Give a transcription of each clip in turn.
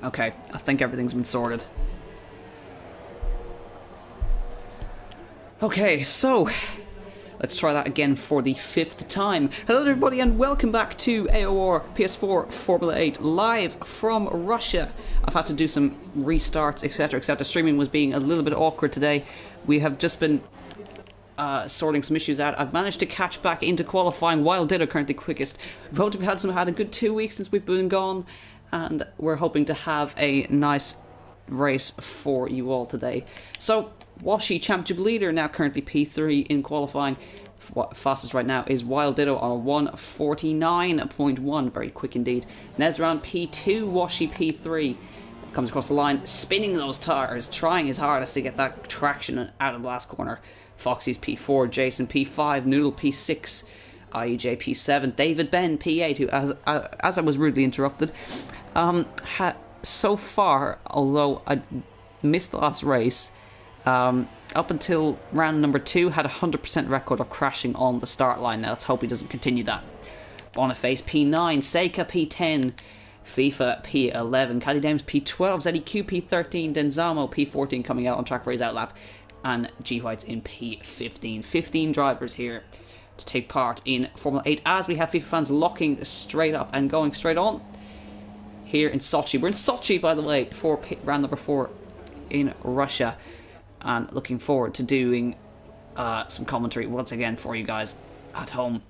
Okay, I think everything's been sorted. Okay, so let's try that again for the 5th time. Hello everybody and welcome back to AOR PS4 Formula 8 live from Russia. I've had to do some restarts, etc, etc. Streaming was being a little bit awkward today. We have just been sorting some issues out. I've managed to catch back into qualifying while Ditto currently quickest. We've hoped we've had a good 2 weeks since we've been gone, and we're hoping to have a nice race for you all today. So, Washi championship leader, now currently P3 in qualifying. Fastest right now is Wild Ditto on a 1:49.1, very quick indeed. Nezran P2, Washi P3 comes across the line, spinning those tires, trying his hardest to get that traction out of the last corner. Foxy's P4, Jason P5, Noodle P6, IEJ P7, David Ben P8, who, as I was rudely interrupted, so far, although I missed the last race, up until round number 2, had a 100% record of crashing on the start line. Now let's hope he doesn't continue that. Boniface P9, Seika P10, FIFA P11, Caddy Dames P12, ZEQ P13, Denzamo P14 coming out on track for his outlap, and G White's in P15. 15 drivers here to take part in Formula 8 as we have FIFA fans locking straight up and going straight on here in Sochi. We're in Sochi, by the way, for round number 4 in Russia, and looking forward to doing some commentary once again for you guys at home.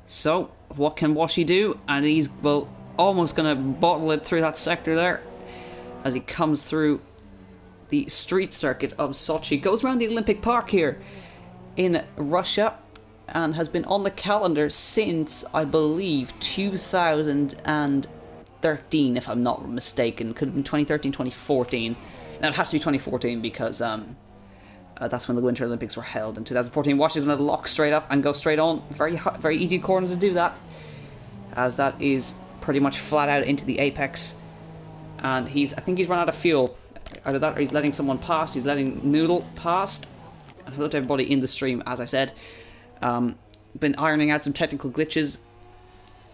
So, what can Washi do? And he's, well, almost going to bottle it through that sector there as he comes through the street circuit of Sochi. Goes around the Olympic Park here in Russia and has been on the calendar since, I believe, 2013, if I'm not mistaken. Could have been 2013, 2014. Now, it'd have to be 2014 because that's when the Winter Olympics were held in 2014. Wash is going to lock straight up and go straight on. Very easy corner to do that, as that is pretty much flat out into the apex. And I think he's run out of fuel. Either that or he's letting someone past. He's letting Noodle past. And hello to everybody in the stream, as I said. Been ironing out some technical glitches.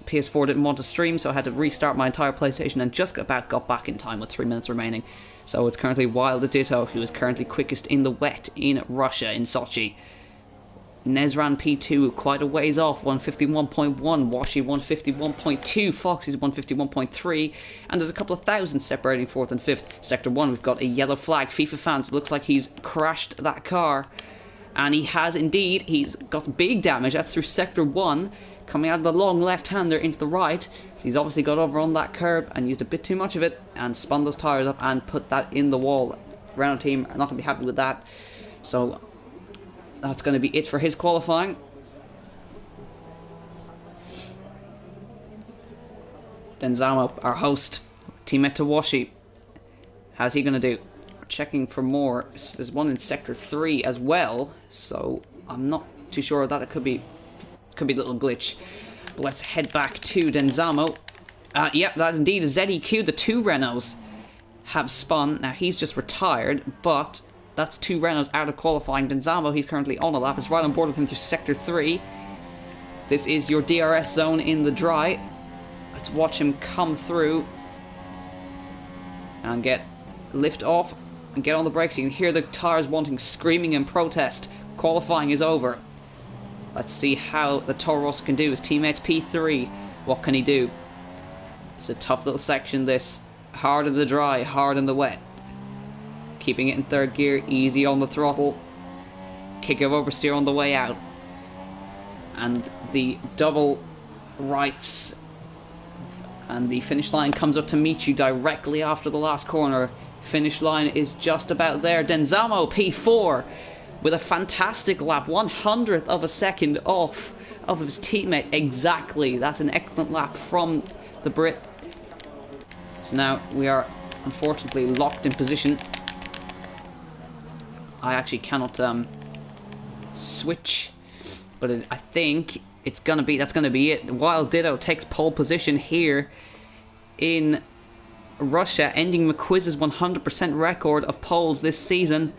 PS4 didn't want to stream, so I had to restart my entire PlayStation and just got back in time with 3 minutes remaining. So it's currently Wild Ditto, who is currently quickest in the wet in Russia, in Sochi. Nezran P2, quite a ways off, 151.1, Washi 151.2, Foxy's 151.3, and there's a couple of thousand separating 4th and 5th. Sector 1, we've got a yellow flag. FIFA fans, it looks like he's crashed that car, and he has indeed. He's got big damage. That's through Sector 1, coming out of the long left-hander into the right. So he's obviously got over on that curb and used a bit too much of it and spun those tyres up and put that in the wall. Renault team are not going to be happy with that. So that's going to be it for his qualifying. Denzamo, our host, teammate to Washi. How's he going to do? We're checking for more. There's one in Sector 3 as well, so I'm not too sure that it could be a little glitch. But let's head back to Denzamo. Yep, that is indeed a ZEQ. The 2 Renaults have spun. Now, he's just retired, but that's 2 Renaults out of qualifying. Denzamo, he's currently on a lap. It's right on board with him through Sector 3. This is your DRS zone in the dry. Let's watch him come through and lift off and get on the brakes. You can hear the tires screaming in protest. Qualifying is over. Let's see how the Toro Rosso can do. His teammate's P3. What can he do? It's a tough little section, this. Hard in the dry, hard in the wet. Keeping it in 3rd gear, easy on the throttle. Kick of oversteer on the way out. And the double rights. And the finish line comes up to meet you directly after the last corner. Finish line is just about there. Denzamo P4 with a fantastic lap, 100th of a second off of his teammate. Exactly, that's an excellent lap from the Brit. So now we are unfortunately locked in position. I actually cannot switch, but I think that's gonna be it. Wild Ditto takes pole position here in Russia, ending McQuiz's 100% record of poles this season.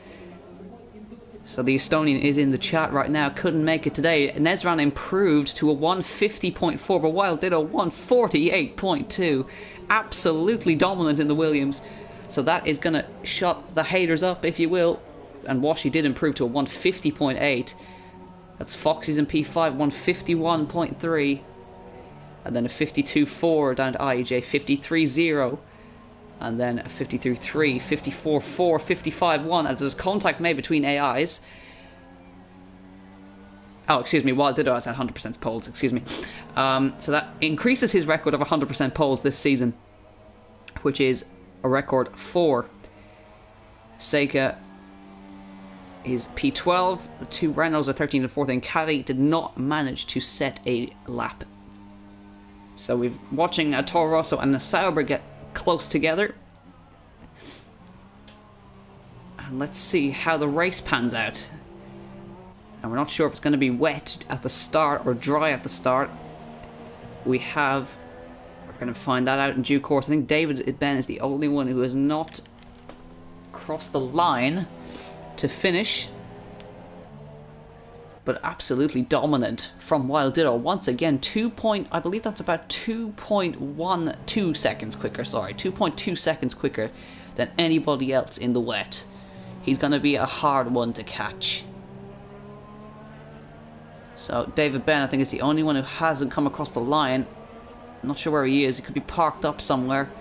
So the Estonian is in the chat right now, couldn't make it today. Nezran improved to a 150.4, but Wild Ditto 148.2. Absolutely dominant in the Williams. So that is going to shut the haters up, if you will. And Washi did improve to a 150.8. That's Foxy's in P5, 151.3. And then a 52.4 down to IEJ, 53.0. And then a 53.3, 54.4, 55.1. And there's contact made between AIs. Oh, excuse me, Wild Ditto has 100% poles, excuse me. So that increases his record of 100% poles this season, which is a record for Seika. Is P12. The two Renaults are 13 and 14. Caddy did not manage to set a lap. So we're watching a Toro Rosso and a Sauber get close together. And let's see how the race pans out. And we're not sure if it's going to be wet at the start or dry at the start. We're going to find that out in due course. I think David Ben is the only one who has not crossed the line to finish, but absolutely dominant from Wild Ditto. Once again, I believe that's about 2.12 seconds quicker, sorry, 2.2 seconds quicker than anybody else in the wet. He's going to be a hard one to catch. So David Ben, I think, is the only one who hasn't come across the line. I'm not sure where he is. He could be parked up somewhere.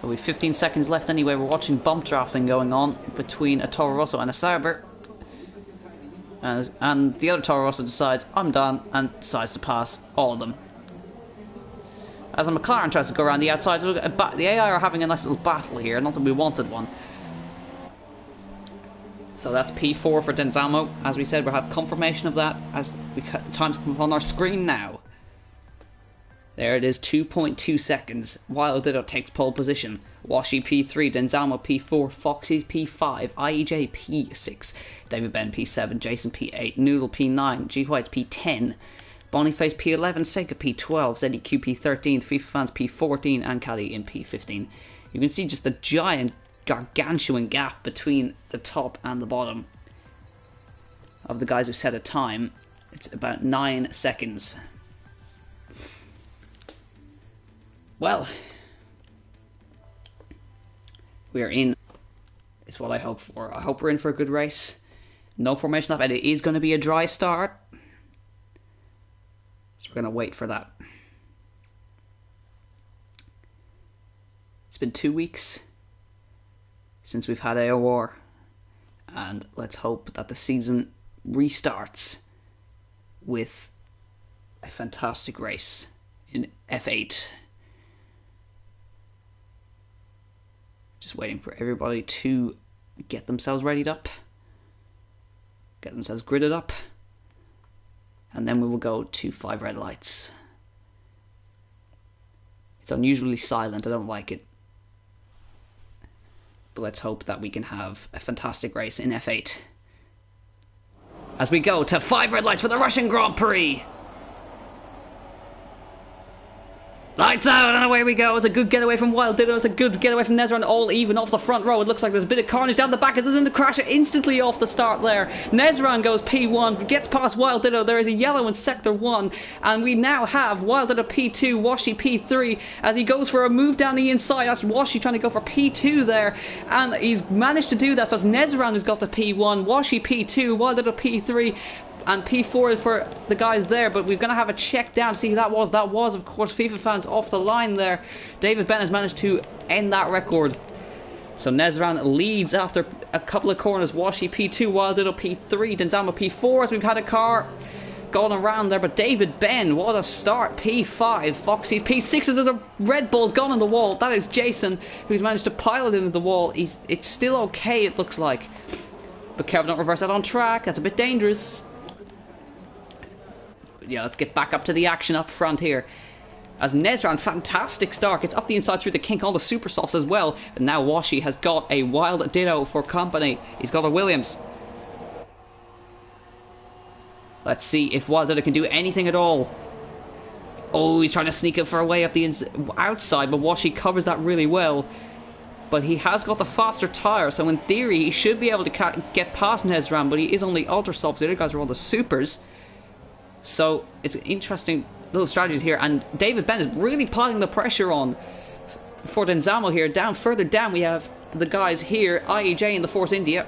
We've 15 seconds left anyway. We're watching bump drafting going on between a Toro Rosso and a Sauber. And the other Toro Rosso decides, I'm done, and decides to pass all of them. As a McLaren tries to go around the outside, the AI are having a nice little battle here, not that we wanted one. So that's P4 for Denzamo. As we said, we'll have confirmation of that as the times come up on our screen now. There it is, 2.2 seconds. Wild Ditto takes pole position. Washi P3, Denzamo P4, Foxy's P5, IEJ P6, David Ben P7, Jason P8, Noodle P9, G White's P10, Boniface P11, Seika P12, ZDQ P13, FIFA Fans P14, and Caddy in P15. You can see just the giant, gargantuan gap between the top and the bottom of the guys who set a time. It's about 9 seconds. Well, we are in. It's what I hope for. I hope we're in for a good race. No formation up, and it is going to be a dry start. So we're going to wait for that. It's been 2 weeks since we've had AOR, and let's hope that the season restarts with a fantastic race in F8. Just waiting for everybody to get themselves readied up, get themselves gridded up, and then we will go to 5 red lights. It's unusually silent, I don't like it. But let's hope that we can have a fantastic race in F8. As we go to 5 red lights for the Russian Grand Prix. Lights out, and away we go. It's a good getaway from Wild Ditto. It's a good getaway from Nezran, all even off the front row. It looks like there's a bit of carnage down the back. It doesn't crash it instantly off the start there. Nezran goes P1, gets past Wild Ditto. There is a yellow in Sector 1, and we now have Wild Ditto P2, Washi P3, as he goes for a move down the inside. That's Washi trying to go for P2 there, and he's managed to do that. So it's Nezran who's got the P1, Washi P2, Wild Ditto P3, and P4 for the guys there, but we're going to have a check down to see who that was. That was, of course, FIFA Fans off the line there. David Ben has managed to end that record. So Nezran leads after a couple of corners. Washi P2, Wild Ditto P3, Denzamo P4 as we've had a car going around there. But David Ben, what a start. P5, Foxy's P6 as there's a Red Bull gun on the wall. That is Jason, who's managed to pilot into the wall. It's still okay, it looks like. But Kevin, don't reverse that on track. That's a bit dangerous. Yeah, let's get back up to the action up front here. As Nezran, fantastic start, gets up the inside through the kink, all the super softs as well. And now Washi has got a Wild Ditto for company. He's got a Williams. Let's see if Wild Ditto can do anything at all. Oh, he's trying to sneak it for a way up the outside, but Washi covers that really well. but he has got the faster tyre, so in theory he should be able to get past Nezram, but he is on the ultra softs. The other guys are all the supers. So it's interesting little strategies here, and David Bennett is really piling the pressure on for Denzamo here. Further down we have the guys here, IEJ in the Force India,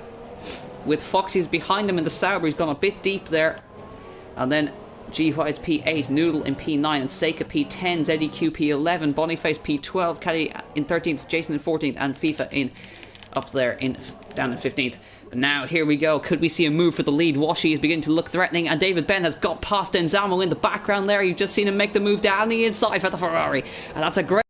with Foxy's behind him in the Sauber. He's gone a bit deep there. And then G White's P8, Noodle in P9, and Seika P10, ZEQ P11, Boniface P12, Caddy in 13th, Jason in 14th, and FIFA in up there down in 15th. But now here we go. Could we see a move for the lead? Washi is beginning to look threatening, and David Ben has got past Denzamo in the background there. You've just seen him make the move down the inside for the Ferrari, and that's a great